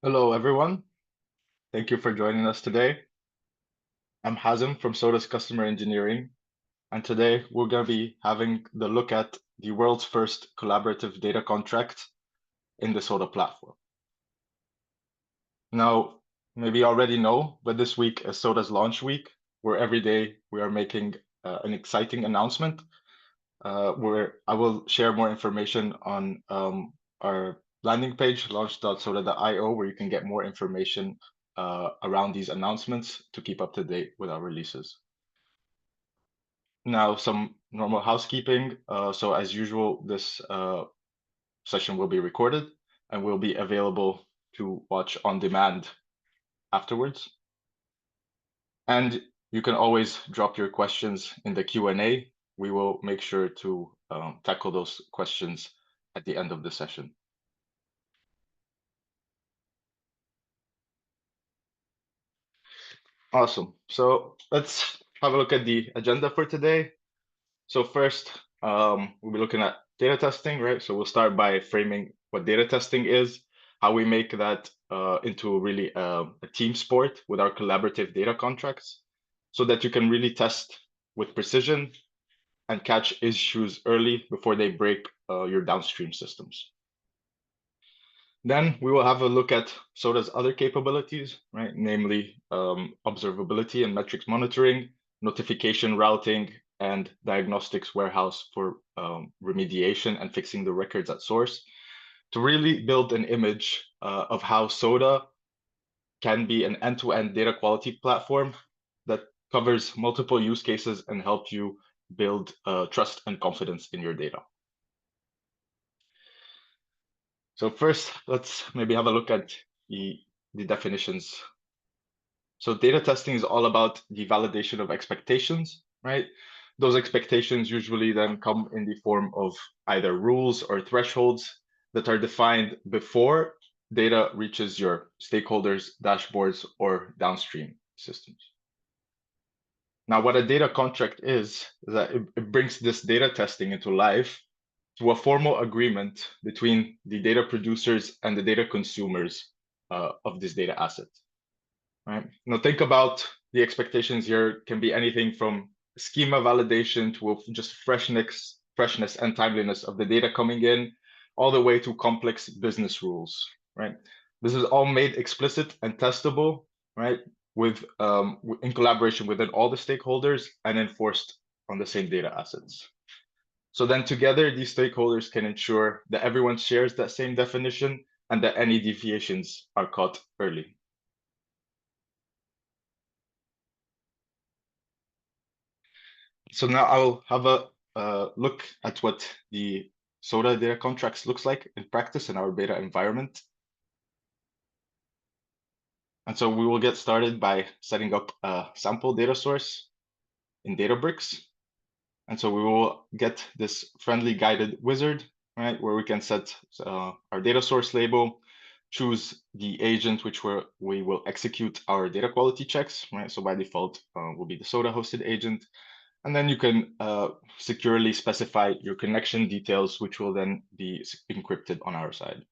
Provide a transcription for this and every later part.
Hello, everyone. Thank you for joining us today. I'm Hazem from Soda's Customer Engineering, and today we're going to be having the look at the world's first collaborative data contract in the Soda platform. Now, maybe you already know, but this week is Soda's launch week, where every day we are making an exciting announcement, where I will share more information on our landing page, launch.soda.io, where you can get more information around these announcements to keep up to date with our releases. Now, some normal housekeeping. So as usual, this session will be recorded and will be available to watch on demand afterwards. And you can always drop your questions in the Q&A. We will make sure to tackle those questions at the end of the session. Awesome. So let's have a look at the agenda for today. So first, we'll be looking at data testing, right? So we'll start by framing what data testing is, how we make that into really a team sport with our collaborative data contracts, so that you can really test with precision and catch issues early before they break your downstream systems. Then we will have a look at Soda's other capabilities, right? Namely observability and metrics monitoring, notification routing, and diagnostics warehouse for remediation and fixing the records at source to really build an image of how Soda can be an end-to-end data quality platform that covers multiple use cases and help you build trust and confidence in your data. So first, let's maybe have a look at the definitions. So data testing is all about the validation of expectations, right? Those expectations usually then come in the form of either rules or thresholds that are defined before data reaches your stakeholders, dashboards, or downstream systems. Now, what a data contract is that it brings this data testing into life to a formal agreement between the data producers and the data consumers of this data asset. Right? Now think about the expectations here can be anything from schema validation to just freshness and timeliness of the data coming in, all the way to complex business rules. Right? This is all made explicit and testable, right? With in collaboration within all the stakeholders and enforced on the same data assets. So then together, these stakeholders can ensure that everyone shares that same definition and that any deviations are caught early. So now I'll have a look at what the Soda data contracts looks like in practice in our beta environment. And so we will get started by setting up a sample data source in Databricks. And so we will get this friendly guided wizard, right, where we can set our data source label, choose the agent we will execute our data quality checks, right? So by default will be the Soda hosted agent. And then you can securely specify your connection details, which will then be encrypted on our side.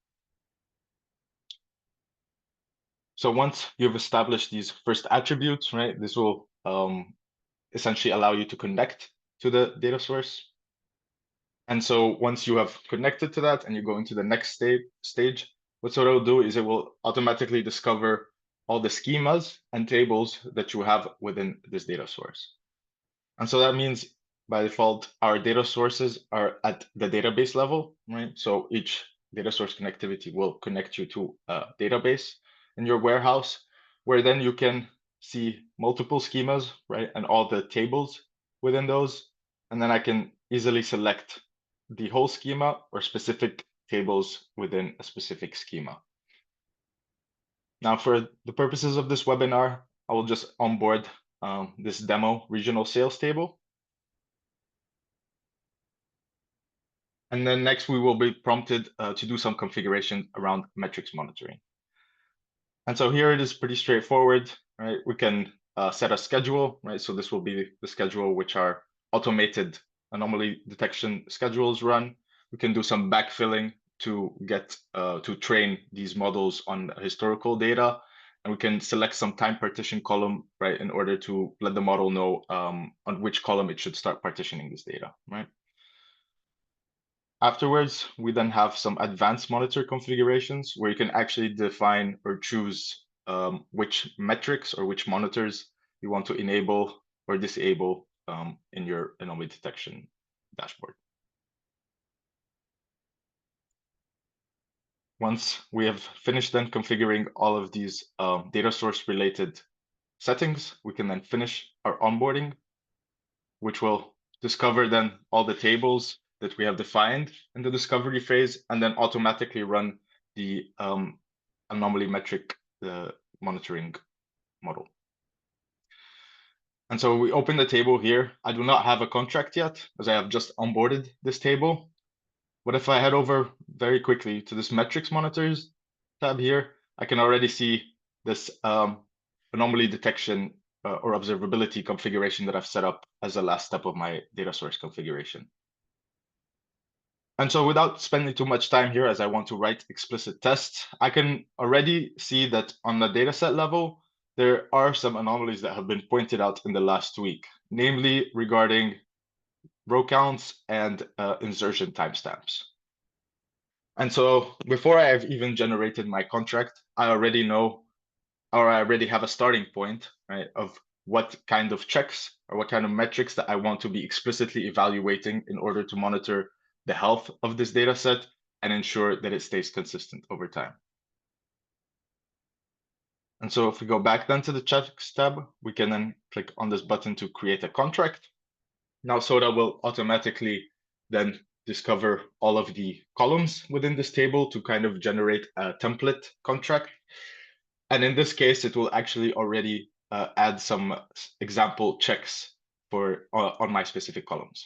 So once you've established these first attributes, right, this will essentially allow you to connect to the data source. And so once you have connected to that and you go into the next stage, what Soda will do is it will automatically discover all the schemas and tables that you have within this data source. And so that means by default, our data sources are at the database level, right? So each data source connectivity will connect you to a database in your warehouse, where then you can see multiple schemas, right? And all the tables within those. And then I can easily select the whole schema or specific tables within a specific schema. Now, for the purposes of this webinar, I will just onboard this demo regional sales table. And then next, we will be prompted to do some configuration around metrics monitoring. And so here it is pretty straightforward, right? We can set a schedule, right? So this will be the schedule which our automated anomaly detection schedules run. We can do some backfilling to get to train these models on historical data, and we can select some time partition column, right, in order to let the model know on which column it should start partitioning this data, right? Afterwards, we then have some advanced monitor configurations where you can actually define or choose which metrics or which monitors you want to enable or disable in your anomaly detection dashboard. Once we have finished then configuring all of these data source related settings, we can then finish our onboarding, which will discover then all the tables that we have defined in the discovery phase, and then automatically run the anomaly metric monitoring model. And so we open the table here. I do not have a contract yet, as I have just onboarded this table. But if I head over very quickly to this metrics monitors tab here, I can already see this anomaly detection or observability configuration that I've set up as the last step of my data source configuration. And so without spending too much time here, as I want to write explicit tests, I can already see that on the dataset level, there are some anomalies that have been pointed out in the last week, namely regarding row counts and insertion timestamps. And so before I have even generated my contract, I already know, or I already have a starting point, right, of what kind of checks or what kind of metrics that I want to be explicitly evaluating in order to monitor the health of this data set and ensure that it stays consistent over time. And so if we go back then to the checks tab, we can then click on this button to create a contract. Now Soda will automatically then discover all of the columns within this table to kind of generate a template contract. And in this case, it will actually already add some example checks for on my specific columns.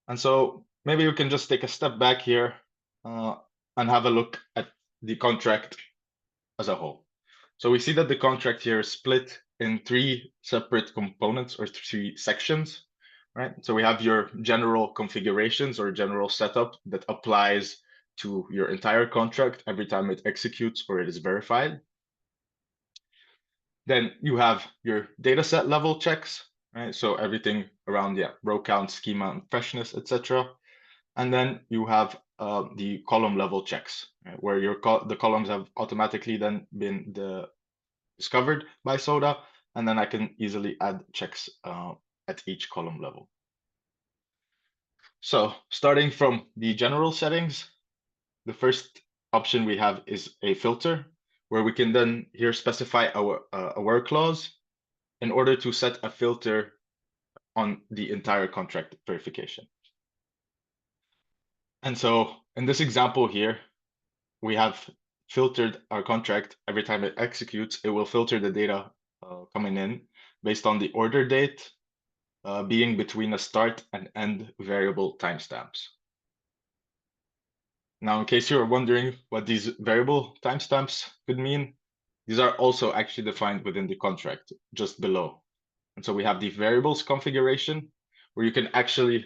And so maybe we can just take a step back here and have a look at the contract as a whole. So we see that the contract here is split in 3 separate components or 3 sections, right? So we have your general configurations or general setup that applies to your entire contract every time it executes or it is verified. Then you have your dataset level checks, right? So everything around row count, schema, and freshness, etc. And then you have the column level checks, right? Where the columns have automatically then been discovered by Soda, and then I can easily add checks at each column level. So starting from the general settings, the first option we have is a filter, where we can then here specify our aware clause in order to set a filter on the entire contract verification. And so in this example here, we have filtered our contract. Every time it executes, it will filter the data coming in based on the order date being between a start and end variable timestamps. Now, in case you're wondering what these variable timestamps could mean, these are also actually defined within the contract just below. And so we have the variables configuration where you can actually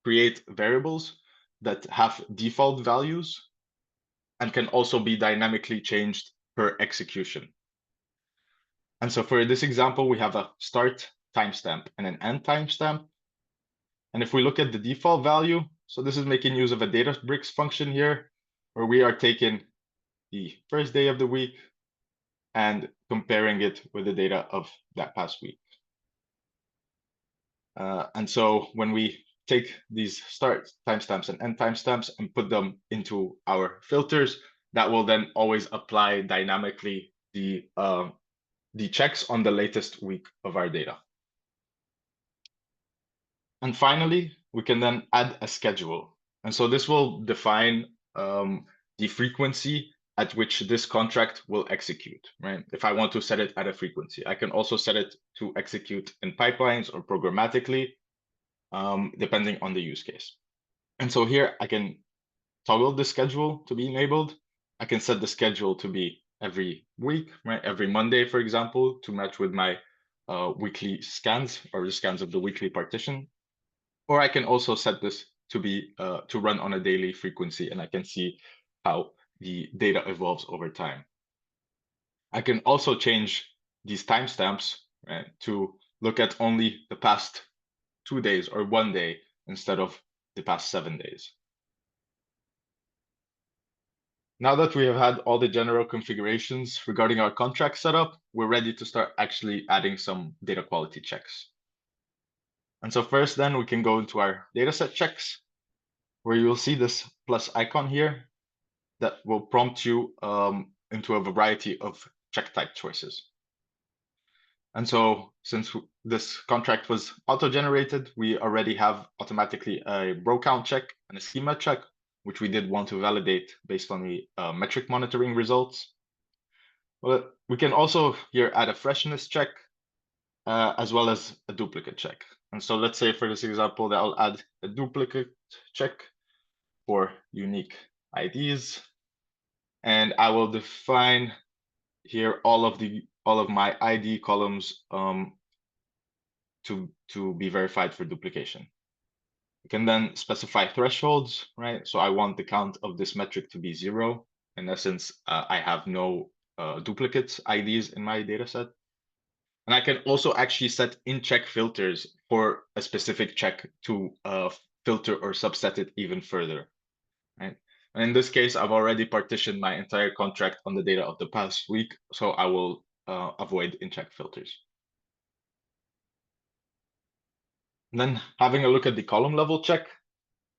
create variables that have default values and can also be dynamically changed per execution. And so for this example, we have a start timestamp and an end timestamp. And if we look at the default value, so this is making use of a Databricks function here, where we are taking the first day of the week and comparing it with the data of that past week. And so when we take these start timestamps and end timestamps and put them into our filters, that will then always apply dynamically the checks on the latest week of our data. And finally, we can then add a schedule. And so this will define the frequency at which this contract will execute, right? If I want to set it at a frequency, I can also set it to execute in pipelines or programmatically, depending on the use case. And so here I can toggle the schedule to be enabled. I can set the schedule to be every week, right? Every Monday, for example, to match with my weekly scans or the scans of the weekly partition. Or I can also set this to run on a daily frequency, and I can see how the data evolves over time. I can also change these timestamps, right, to look at only the past 2 days or 1 day instead of the past 7 days. Now that we have had all the general configurations regarding our contract setup, we're ready to start actually adding some data quality checks. And so first then we can go into our dataset checks, where you'll see this plus icon here that will prompt you into a variety of check type choices. And so since this contract was auto-generated, we already have automatically a row count check and a schema check, which we did want to validate based on the metric monitoring results. Well, we can also here add a freshness check as well as a duplicate check. And so let's say for this example that I'll add a duplicate check for unique IDs, and I will define here all of my ID columns to be verified for duplication. We can then specify thresholds, right? So I want the count of this metric to be 0. In essence, I have no duplicate IDs in my data set. And I can also actually set in-check filters for a specific check to filter or subset it even further, right? And in this case, I've already partitioned my entire contract on the data of the past week, so I will avoid in-check filters. And then having a look at the column level check.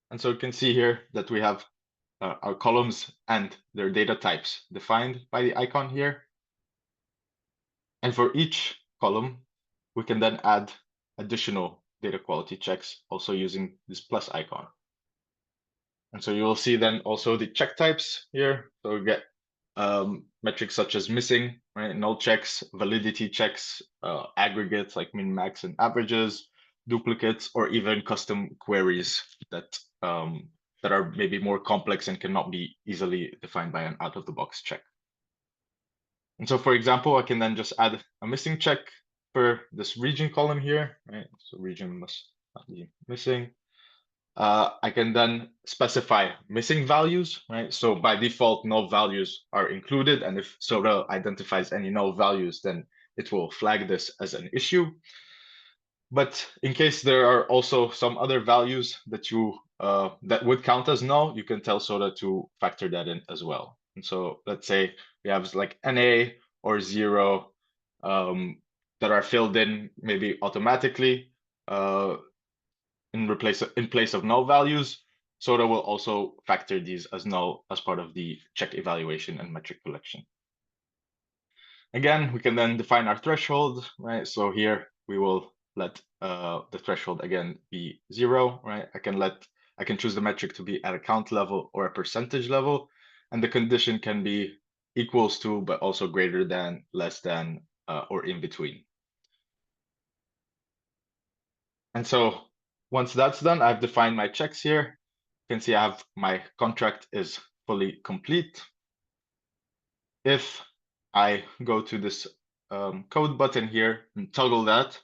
And so you can see here that we have our columns and their data types defined by the icon here. And for each column, we can then add additional data quality checks also using this plus icon. And so you will see then also the check types here. So we get metrics such as missing, right? Null checks, validity checks, aggregates like min, max, and averages, duplicates, or even custom queries that that are maybe more complex and cannot be easily defined by an out-of-the-box check. And so, for example, I can then just add a missing check for this region column here, right? So region must not be missing. I can then specify missing values, right? So by default, null values are included. And if Soda identifies any null values, then it will flag this as an issue. But in case there are also some other values that that would count as null, you can tell Soda to factor that in as well. And so let's say we have like NA or 0 that are filled in maybe automatically in place of null values. Soda will also factor these as null as part of the check evaluation and metric collection. Again, we can then define our threshold, right? So here we will let the threshold again be 0, right? I can choose the metric to be at a count level or a percentage level, and the condition can be equals to, but also greater than, less than, or in between. And so once that's done, I've defined my checks here. You can see I have my contract is fully complete. If I go to this code button here and toggle that,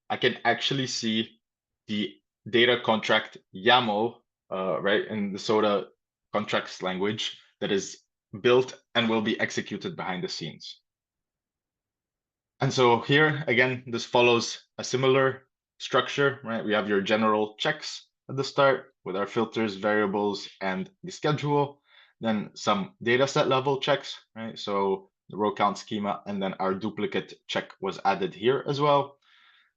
I can actually see the data contract YAML, right, in the Soda contracts language that is built and will be executed behind the scenes. And so here, again, this follows a similar structure, right? We have your general checks at the start with our filters, variables, and the schedule. Then some data set level checks, right? So the row count schema, and then our duplicate check was added here as well.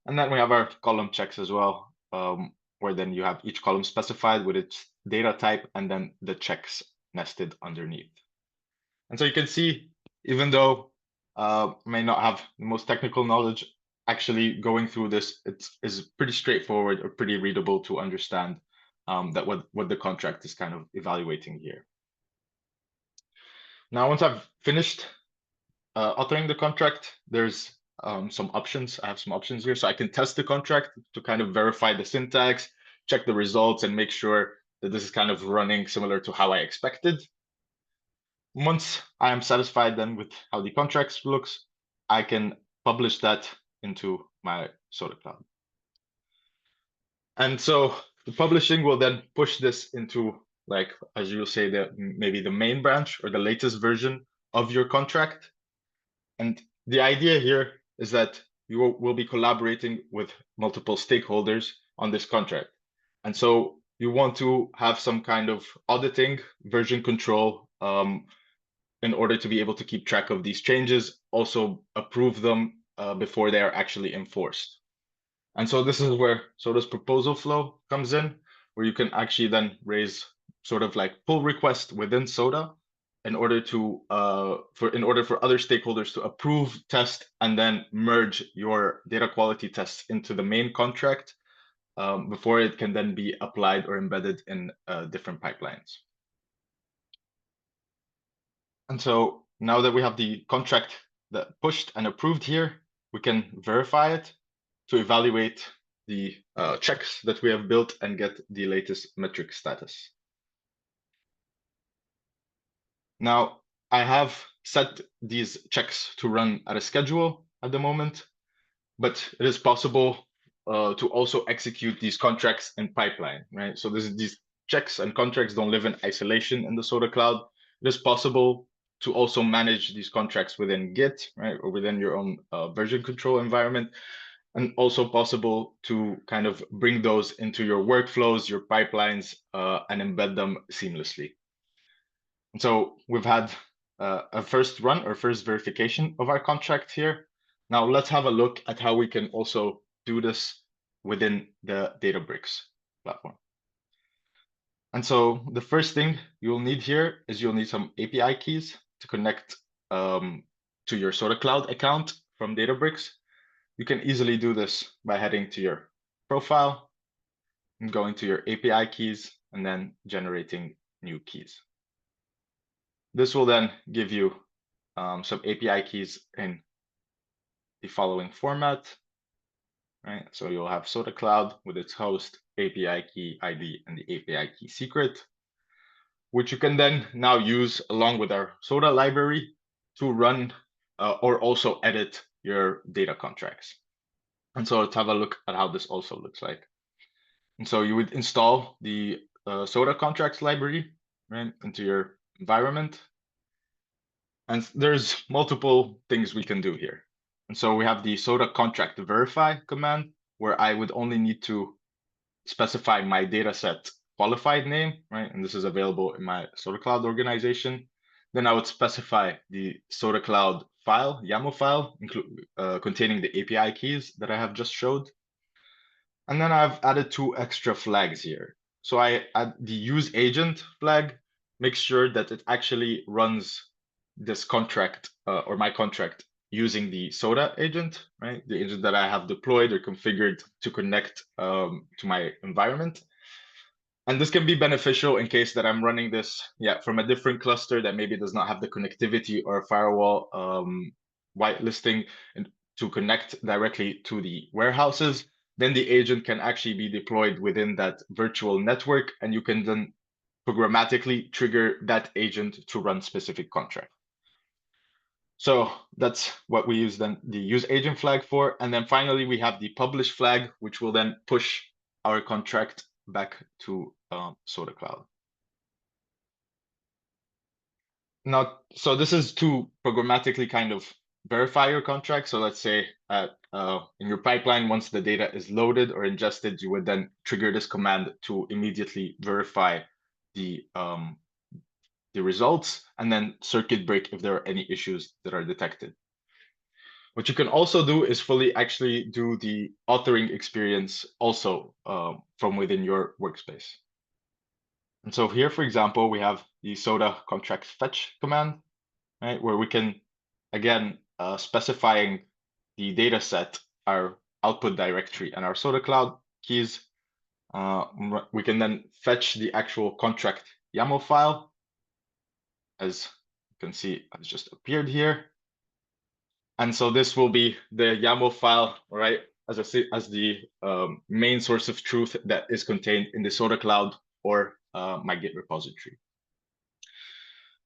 And then we have our column checks as well, where then you have each column specified with its data type and then the checks nested underneath. And so you can see, even though may not have the most technical knowledge, actually going through this, it is pretty straightforward or pretty readable to understand that what the contract is kind of evaluating here. Now, once I've finished authoring the contract, there's some options. I have some options here. So I can test the contract to kind of verify the syntax, check the results, and make sure that this is kind of running similar to how I expected. Once I am satisfied then with how the contracts looks, I can publish that into my Soda Cloud. And so The publishing will then push this into, like, as you'll say, maybe the main branch or the latest version of your contract. And the idea here is that you will be collaborating with multiple stakeholders on this contract. And so you want to have some kind of auditing, version control, in order to be able to keep track of these changes, also approve them before they are actually enforced. And so this is where Soda's proposal flow comes in, where you can actually then raise sort of like pull request within Soda in order to in order for other stakeholders to approve, test, and then merge your data quality tests into the main contract before it can then be applied or embedded in different pipelines. And so now that we have the contract that pushed and approved here, we can verify it to evaluate the checks that we have built and get the latest metric status. Now, I have set these checks to run at a schedule at the moment, but it is possible to also execute these contracts in pipeline, right? So these checks and contracts don't live in isolation in the Soda Cloud. It is possible to also manage these contracts within Git, right, or within your own version control environment, and also possible to kind of bring those into your workflows, your pipelines, and embed them seamlessly. And so we've had a first run or first verification of our contract here. Now let's have a look at how we can also do this within the Databricks platform. And so the first thing you'll need here is you'll need some API keys to connect to your Soda Cloud account from Databricks. You can easily do this by heading to your profile and going to your API keys and then generating new keys. This will then give you some API keys in the following format, right? So you'll have Soda Cloud with its host, API key ID, and the API key secret, which you can then now use along with our Soda library to run or also edit your data contracts. And so let's have a look at how this also looks like. And so you would install the Soda contracts library, right, into your environment. And there's multiple things we can do here. And so we have the Soda contract verify command, where I would only need to specify my dataset qualified name, right? And this is available in my Soda Cloud organization. Then I would specify the Soda Cloud file, YAML file, containing the API keys that I have just showed. And then I've added two extra flags here. So I add the use agent flag, make sure that it actually runs this contract or my contract using the Soda agent, right? The agent that I have deployed or configured to connect to my environment. And this can be beneficial in case that I'm running this from a different cluster that maybe does not have the connectivity or firewall whitelisting and to connect directly to the warehouses. Then the agent can actually be deployed within that virtual network, and you can then programmatically trigger that agent to run specific contract. So that's what we use then the use agent flag for. And then finally, we have the publish flag, which will then push our contract back to Soda Cloud. Now, so this is to programmatically kind of verify your contract. So let's say in your pipeline, once the data is loaded or ingested, you would then trigger this command to immediately verify the results and then circuit break if there are any issues that are detected. What you can also do is fully actually do the authoring experience also from within your workspace. And so here, for example, we have the Soda contract fetch command, right, where we can, again, specifying the data set, our output directory, and our Soda Cloud keys. We can then fetch the actual contract YAML file, as you can see, it's just appeared here. And so this will be the YAML file, right, as the main source of truth that is contained in the Soda Cloud or my Git repository.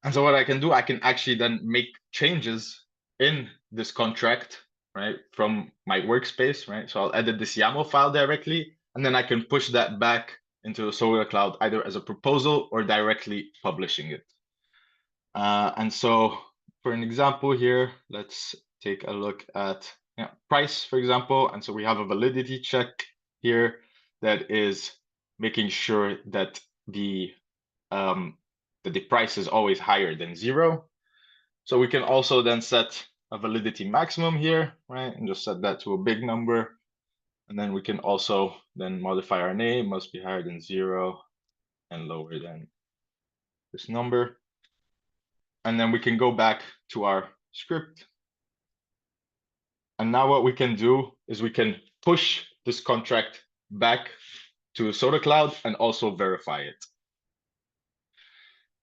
And so what I can do, I can actually then make changes in this contract, right, from my workspace, right? So I'll edit this YAML file directly, and then I can push that back into the Soda Cloud either as a proposal or directly publishing it. And so for an example here, let's take a look at price, for example. And so we have a validity check here that is making sure that the price is always higher than 0. So we can also then set a validity maximum here, right? And just set that to a big number. And then we can also then modify our name, must be higher than 0 and lower than this number. And then we can go back to our script. And now what we can do is we can push this contract back to Soda Cloud and also verify it.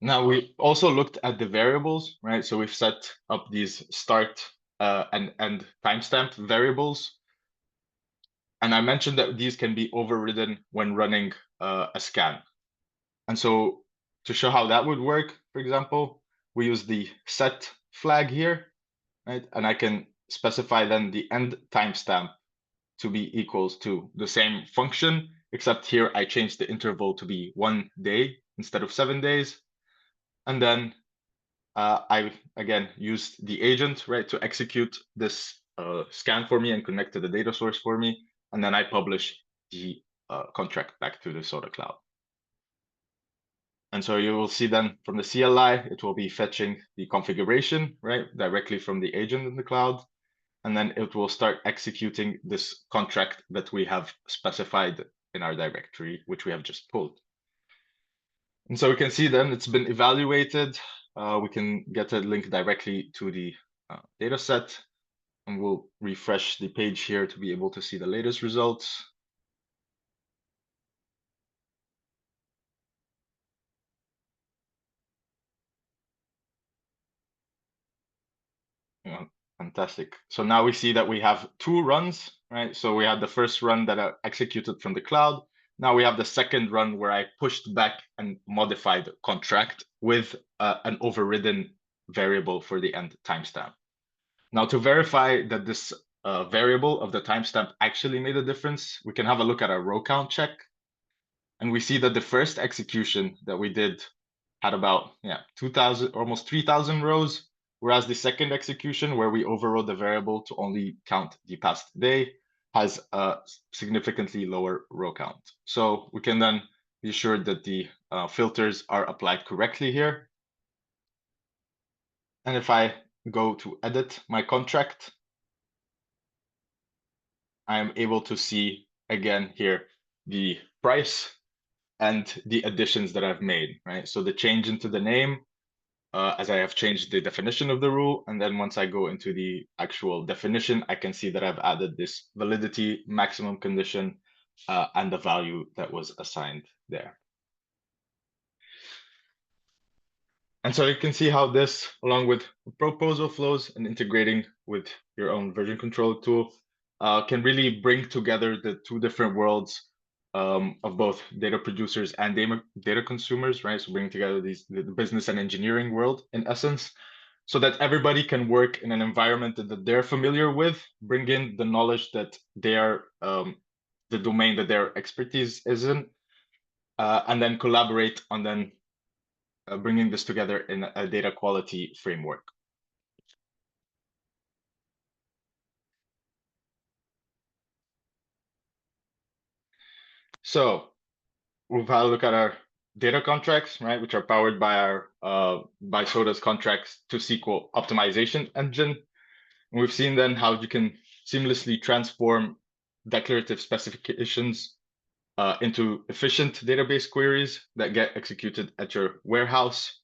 Now we also looked at the variables, right? So we've set up these start and end timestamp variables. And I mentioned that these can be overridden when running a scan. And so to show how that would work, for example, we use the set flag here, right? And I can specify then the end timestamp to be equals to the same function, except here I changed the interval to be 1 day instead of 7 days. And then I, again, used the agent, right, to execute this scan for me and connect to the data source for me. And then I publish the contract back to the Soda Cloud. And so you will see then from the CLI, it will be fetching the configuration, right, directly from the agent in the cloud. And then it will start executing this contract that we have specified in our directory, which we have just pulled. And so we can see then it's been evaluated. We can get a link directly to the data set, and we'll refresh the page here to be able to see the latest results. Fantastic. So now we see that we have 2 runs, right? So we had the first run that I executed from the cloud. Now we have the second run where I pushed back and modified the contract with an overridden variable for the end timestamp. Now to verify that this variable of the timestamp actually made a difference, we can have a look at our row count check. And we see that the first execution that we did had about 2,000, almost 3,000 rows, whereas the second execution, where we overrode the variable to only count the past day, has a significantly lower row count. So we can then be sure that the filters are applied correctly here. And if I go to edit my contract, I am able to see again here the price and the additions that I've made, right? So the change into the name, as I have changed the definition of the rule. And then once I go into the actual definition, I can see that I've added this validity maximum condition and the value that was assigned there. And so you can see how this, along with proposal flows and integrating with your own version control tool, can really bring together the 2 different worlds of both data producers and data consumers, right? So bringing together the business and engineering world in essence, so that everybody can work in an environment that they're familiar with, bring in the knowledge that they're the domain that their expertise is in, and then collaborate on then bringing this together in a data quality framework. So we've had a look at our data contracts, right, which are powered by our by Soda's contracts to SQL optimization engine. And we've seen then how you can seamlessly transform declarative specifications into efficient database queries that get executed at your warehouse.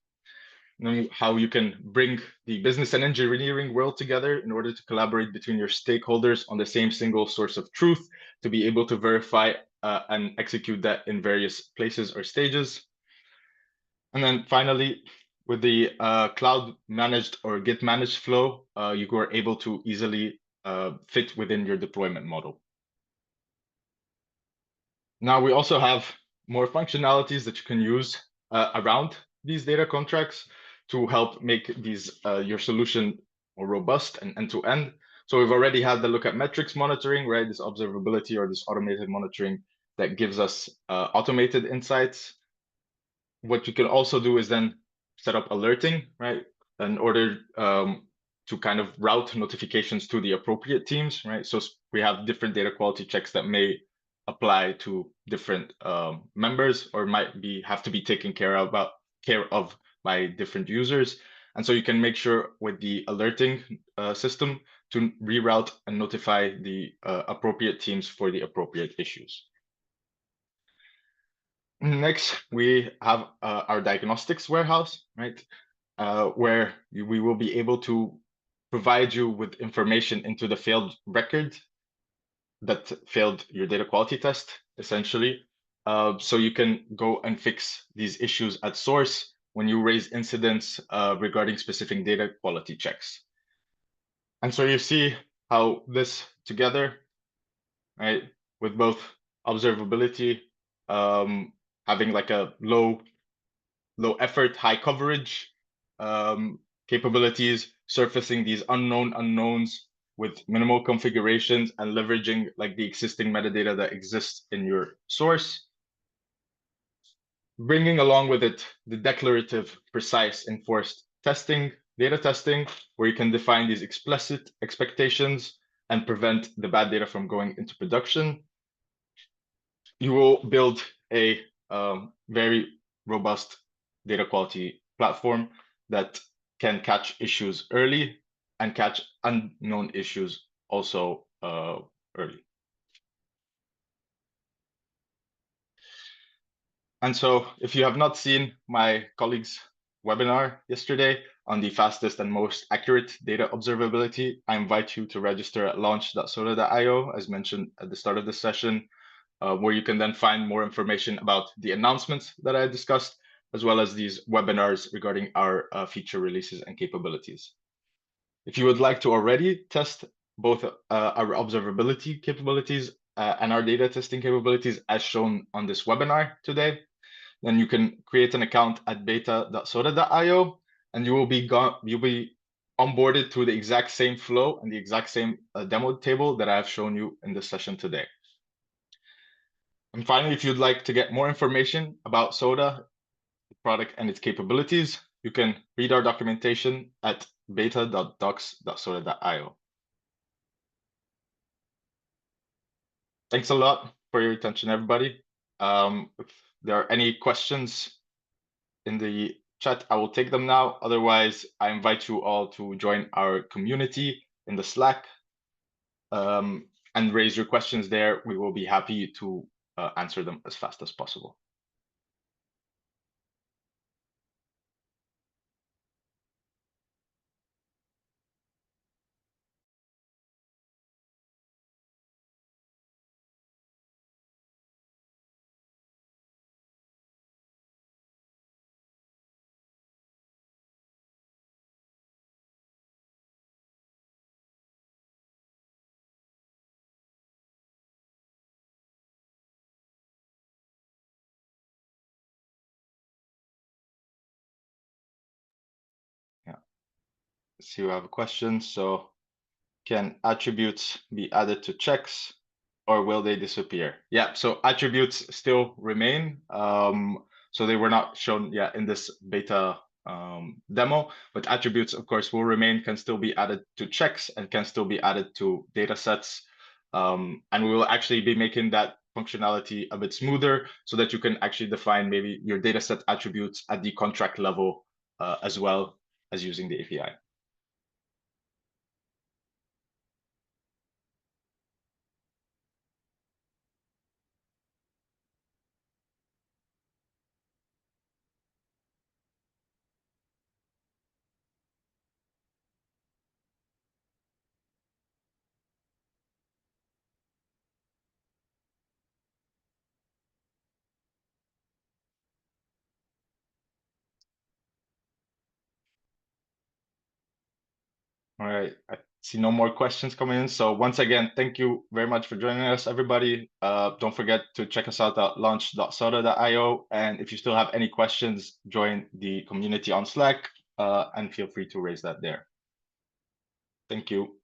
And then how you can bring the business and engineering world together in order to collaborate between your stakeholders on the same single source of truth to be able to verify and execute that in various places or stages. And then finally, with the cloud managed or Git managed flow, you were able to easily fit within your deployment model. Now we also have more functionalities that you can use around these data contracts to help make these your solution more robust and end-to-end. So we've already had the look at metrics monitoring, right? This observability or this automated monitoring that gives us automated insights. What you can also do is then set up alerting, right, in order to kind of route notifications to the appropriate teams, right? So we have different data quality checks that may apply to different members or might have to be taken care of by different users. And so you can make sure with the alerting system to reroute and notify the appropriate teams for the appropriate issues. Next, we have our diagnostics warehouse, right? Where we will be able to provide you with information into the failed record that failed your data quality test, essentially. So you can go and fix these issues at source when you raise incidents regarding specific data quality checks. And so you see how this together, right, with both observability, having like a low effort, high coverage capabilities, surfacing these unknown unknowns with minimal configurations and leveraging like the existing metadata that exists in your source. Bringing along with it the declarative, precise, enforced testing, data testing, where you can define these explicit expectations and prevent the bad data from going into production. You will build a very robust data quality platform that can catch issues early and catch unknown issues also early. And so if you have not seen my colleague's webinar yesterday on the fastest and most accurate data observability, I invite you to register at launch.soda.io, as mentioned at the start of this session, where you can then find more information about the announcements that I discussed, as well as these webinars regarding our feature releases and capabilities. If you would like to already test both our observability capabilities and our data testing capabilities as shown on this webinar today, then you can create an account at beta.soda.io and you'll be onboarded through the exact same flow and the exact same demo table that I have shown you in this session today. And finally, if you'd like to get more information about Soda, the product and its capabilities, you can read our documentation at beta.docs.soda.io. Thanks a lot for your attention, everybody. If there are any questions in the chat, I will take them now. Otherwise, I invite you all to join our community in the Slack and raise your questions there. We will be happy to answer them as fast as possible. Yeah, see, we have a question. So, can attributes be added to checks or will they disappear? Yeah, so attributes still remain. So they were not shown yet in this beta demo, but attributes, of course, will remain, can still be added to checks and can still be added to data sets. And we will actually be making that functionality a bit smoother so that you can actually define maybe your data set attributes at the contract level as well as using the API. All right, I see no more questions coming in. So once again, thank you very much for joining us, everybody. Don't forget to check us out at launch.soda.io. And if you still have any questions, join the community on Slack and feel free to raise that there. Thank you.